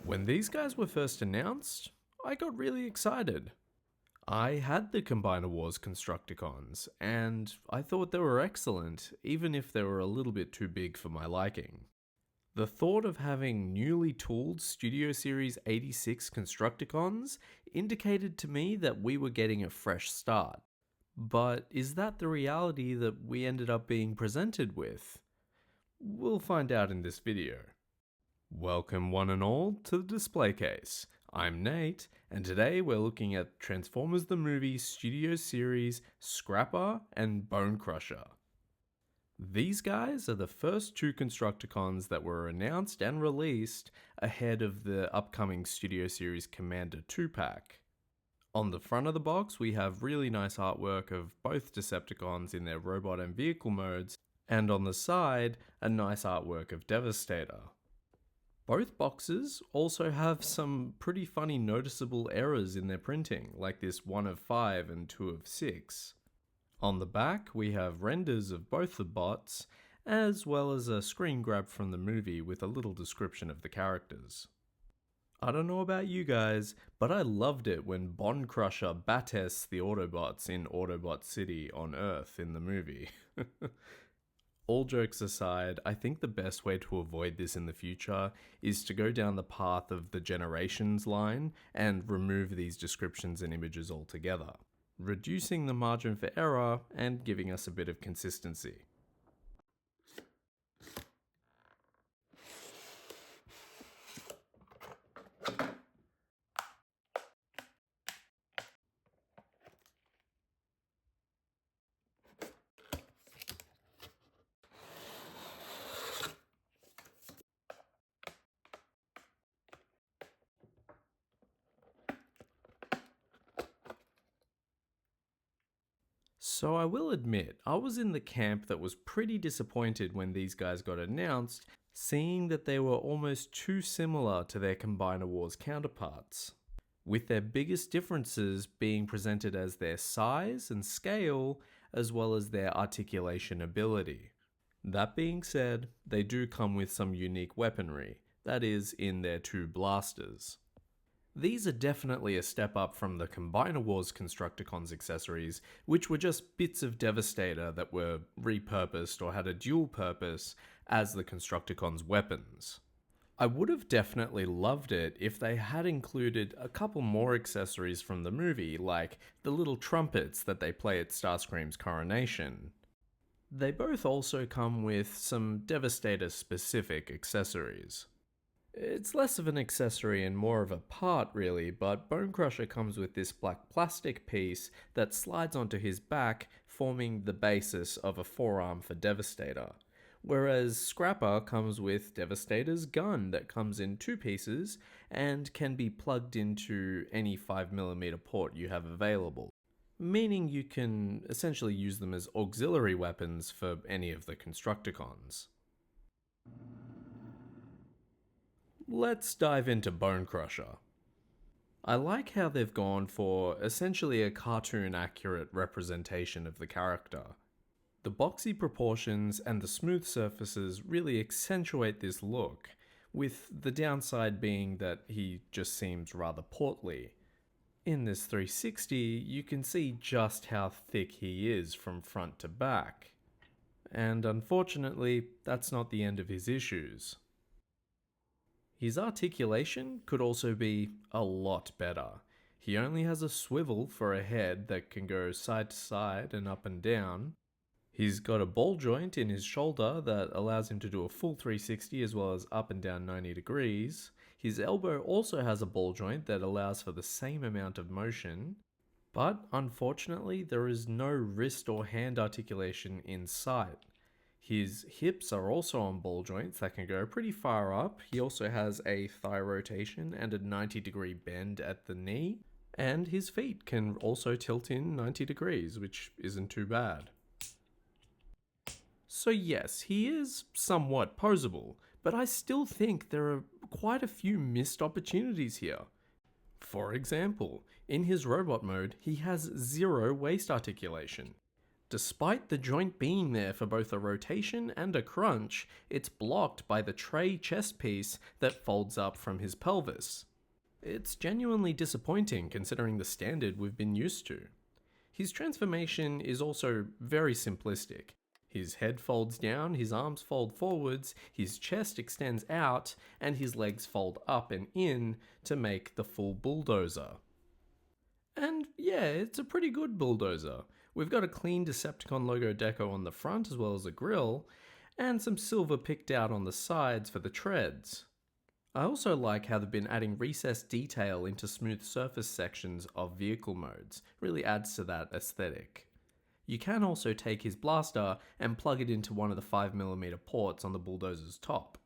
When these guys were first announced, I got really excited. I had the Combiner Wars Constructicons, and I thought they were excellent, even if they were a little bit too big for my liking. The thought of having newly tooled Studio Series 86 Constructicons indicated to me that we were getting a fresh start. But is that the reality that we ended up being presented with? We'll find out in this video. Welcome one and all to the display case. I'm Nate, and today we're looking at Transformers the Movie Studio Series Scrapper and Bonecrusher. These guys are the first two Constructicons that were announced and released ahead of the upcoming Studio Series Commander 2-pack. On the front of the box we have really nice artwork of both Decepticons in their robot and vehicle modes, and on the side a nice artwork of Devastator. Both boxes also have some pretty funny noticeable errors in their printing, like this 1 of 5 and 2 of 6. On the back we have renders of both the bots, as well as a screen grab from the movie with a little description of the characters. I don't know about you guys, but I loved it when Bonecrusher battests the Autobots in Autobot City on Earth in the movie. All jokes aside, I think the best way to avoid this in the future is to go down the path of the Generations line and remove these descriptions and images altogether, reducing the margin for error and giving us a bit of consistency. So I will admit, I was in the camp that was pretty disappointed when these guys got announced, seeing that they were almost too similar to their Combiner Wars counterparts, with their biggest differences being presented as their size and scale, as well as their articulation ability. That being said, they do come with some unique weaponry, that is, in their two blasters. These are definitely a step up from the Combiner Wars Constructicons accessories, which were just bits of Devastator that were repurposed or had a dual purpose as the Constructicons' weapons. I would have definitely loved it if they had included a couple more accessories from the movie, like the little trumpets that they play at Starscream's coronation. They both also come with some Devastator-specific accessories. It's less of an accessory and more of a part really, but Bonecrusher comes with this black plastic piece that slides onto his back, forming the basis of a forearm for Devastator. Whereas Scrapper comes with Devastator's gun that comes in two pieces and can be plugged into any 5mm port you have available, meaning you can essentially use them as auxiliary weapons for any of the Constructicons. Let's dive into Bonecrusher. I like how they've gone for essentially a cartoon-accurate representation of the character. The boxy proportions and the smooth surfaces really accentuate this look, with the downside being that he just seems rather portly. In this 360, you can see just how thick he is from front to back. And unfortunately, that's not the end of his issues. His articulation could also be a lot better. He only has a swivel for a head that can go side to side and up and down. He's got a ball joint in his shoulder that allows him to do a full 360 as well as up and down 90 degrees. His elbow also has a ball joint that allows for the same amount of motion. But unfortunately, there is no wrist or hand articulation in sight. His hips are also on ball joints that can go pretty far up. He also has a thigh rotation and a 90-degree bend at the knee. And his feet can also tilt in 90 degrees, which isn't too bad. So yes, he is somewhat posable, but I still think there are quite a few missed opportunities here. For example, in his robot mode, he has zero waist articulation. Despite the joint being there for both a rotation and a crunch, it's blocked by the tray chest piece that folds up from his pelvis. It's genuinely disappointing considering the standard we've been used to. His transformation is also very simplistic. His head folds down, his arms fold forwards, his chest extends out, and his legs fold up and in to make the full bulldozer. And yeah, it's a pretty good bulldozer. We've got a clean Decepticon logo deco on the front as well as a grille, and some silver picked out on the sides for the treads. I also like how they've been adding recessed detail into smooth surface sections of vehicle modes. Really adds to that aesthetic. You can also take his blaster and plug it into one of the 5mm ports on the bulldozer's top.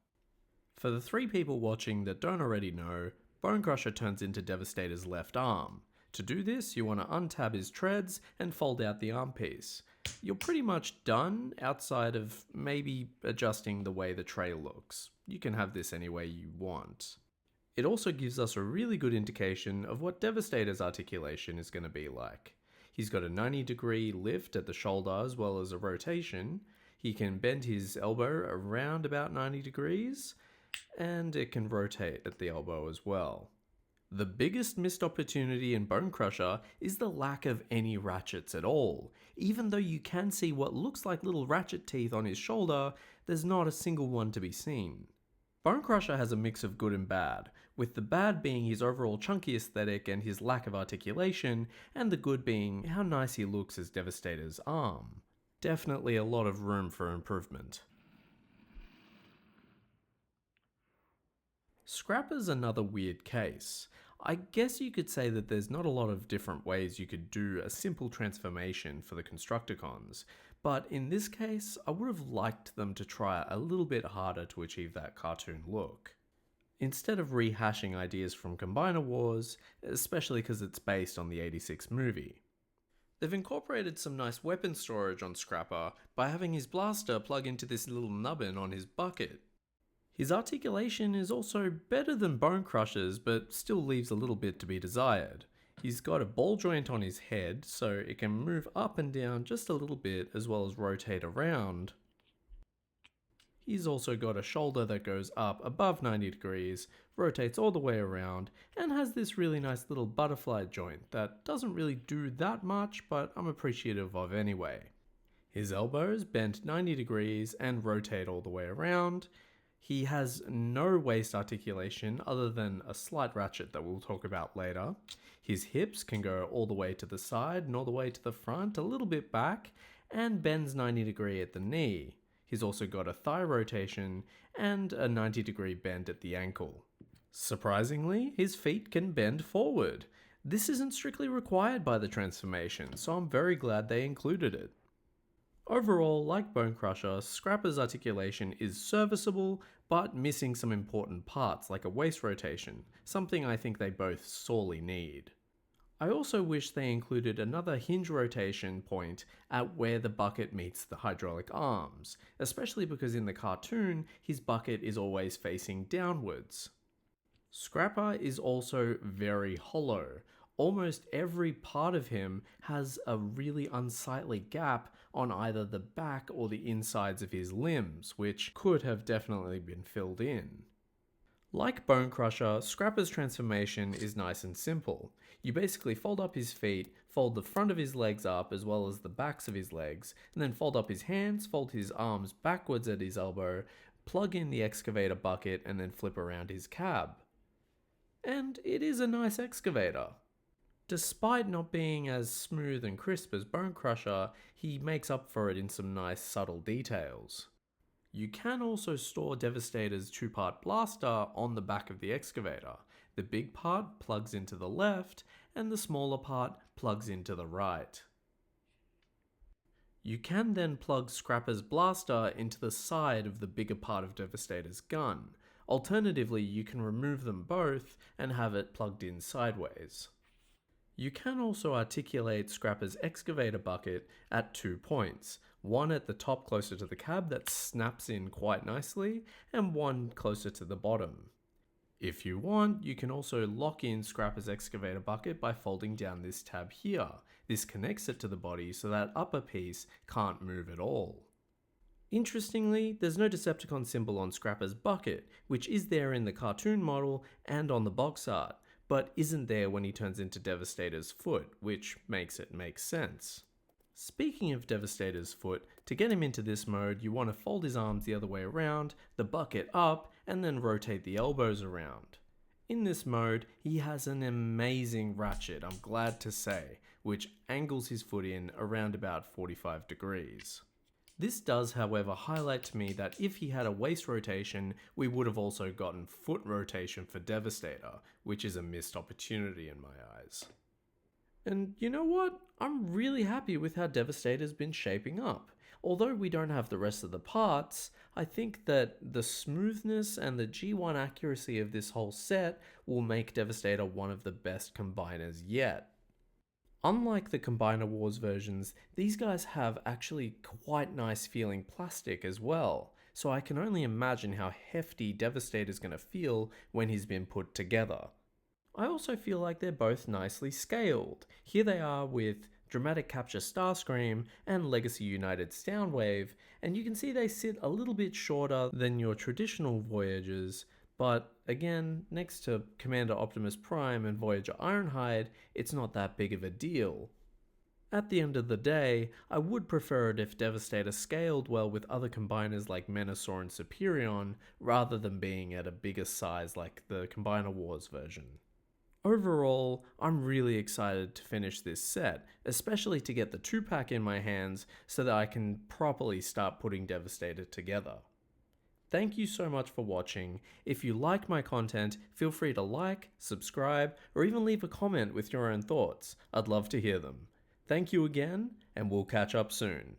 For the 3 people watching that don't already know, Bonecrusher turns into Devastator's left arm. To do this, you want to untab his treads and fold out the arm piece. You're pretty much done outside of maybe adjusting the way the tray looks. You can have this any way you want. It also gives us a really good indication of what Devastator's articulation is going to be like. He's got a 90-degree lift at the shoulder as well as a rotation. He can bend his elbow around about 90 degrees, and it can rotate at the elbow as well. The biggest missed opportunity in Bonecrusher is the lack of any ratchets at all. Even though you can see what looks like little ratchet teeth on his shoulder, there's not a single one to be seen. Bonecrusher has a mix of good and bad, with the bad being his overall chunky aesthetic and his lack of articulation, and the good being how nice he looks as Devastator's arm. Definitely a lot of room for improvement. Scrapper's another weird case. I guess you could say that there's not a lot of different ways you could do a simple transformation for the Constructicons, but in this case, I would have liked them to try a little bit harder to achieve that cartoon look. Instead of rehashing ideas from Combiner Wars, especially because it's based on the '86 movie. They've incorporated some nice weapon storage on Scrapper by having his blaster plug into this little nubbin on his bucket. His articulation is also better than Bonecrusher's, but still leaves a little bit to be desired. He's got a ball joint on his head, so it can move up and down just a little bit as well as rotate around. He's also got a shoulder that goes up above 90 degrees, rotates all the way around, and has this really nice little butterfly joint that doesn't really do that much, but I'm appreciative of anyway. His elbows bend 90 degrees and rotate all the way around. He has no waist articulation other than a slight ratchet that we'll talk about later. His hips can go all the way to the side and all the way to the front, a little bit back, and bends 90 degrees at the knee. He's also got a thigh rotation and a 90-degree bend at the ankle. Surprisingly, his feet can bend forward. This isn't strictly required by the transformation, so I'm very glad they included it. Overall, like Bonecrusher, Scrapper's articulation is serviceable, but missing some important parts like a waist rotation, something I think they both sorely need. I also wish they included another hinge rotation point at where the bucket meets the hydraulic arms, especially because in the cartoon, his bucket is always facing downwards. Scrapper is also very hollow. Almost every part of him has a really unsightly gap on either the back or the insides of his limbs, which could have definitely been filled in. Like Bonecrusher, Scrapper's transformation is nice and simple. You basically fold up his feet, fold the front of his legs up as well as the backs of his legs, and then fold up his hands, fold his arms backwards at his elbow, plug in the excavator bucket, and then flip around his cab. And it is a nice excavator. Despite not being as smooth and crisp as Bonecrusher, he makes up for it in some nice subtle details. You can also store Devastator's 2-part blaster on the back of the excavator. The big part plugs into the left, and the smaller part plugs into the right. You can then plug Scrapper's blaster into the side of the bigger part of Devastator's gun. Alternatively, you can remove them both and have it plugged in sideways. You can also articulate Scrapper's excavator bucket at 2 points, one at the top closer to the cab that snaps in quite nicely, and one closer to the bottom. If you want, you can also lock in Scrapper's excavator bucket by folding down this tab here. This connects it to the body so that upper piece can't move at all. Interestingly, there's no Decepticon symbol on Scrapper's bucket, which is there in the cartoon model and on the box art, but isn't there when he turns into Devastator's foot, which makes it make sense. Speaking of Devastator's foot, to get him into this mode, you want to fold his arms the other way around, the bucket up, and then rotate the elbows around. In this mode, he has an amazing ratchet, I'm glad to say, which angles his foot in around about 45 degrees. This does, however, highlight to me that if he had a waist rotation, we would have also gotten foot rotation for Devastator, which is a missed opportunity in my eyes. And you know what? I'm really happy with how Devastator's been shaping up. Although we don't have the rest of the parts, I think that the smoothness and the G1 accuracy of this whole set will make Devastator one of the best combiners yet. Unlike the Combiner Wars versions, these guys have actually quite nice feeling plastic as well, so I can only imagine how hefty Devastator's gonna feel when he's been put together. I also feel like they're both nicely scaled. Here they are with Dramatic Capture Starscream and Legacy United Soundwave, and you can see they sit a little bit shorter than your traditional Voyagers, but again, next to Commander Optimus Prime and Voyager Ironhide, it's not that big of a deal. At the end of the day, I would prefer it if Devastator scaled well with other combiners like Menasor and Superion, rather than being at a bigger size like the Combiner Wars version. Overall, I'm really excited to finish this set, especially to get the 2-pack in my hands so that I can properly start putting Devastator together. Thank you so much for watching. If you like my content, feel free to like, subscribe, or even leave a comment with your own thoughts. I'd love to hear them. Thank you again, and we'll catch up soon.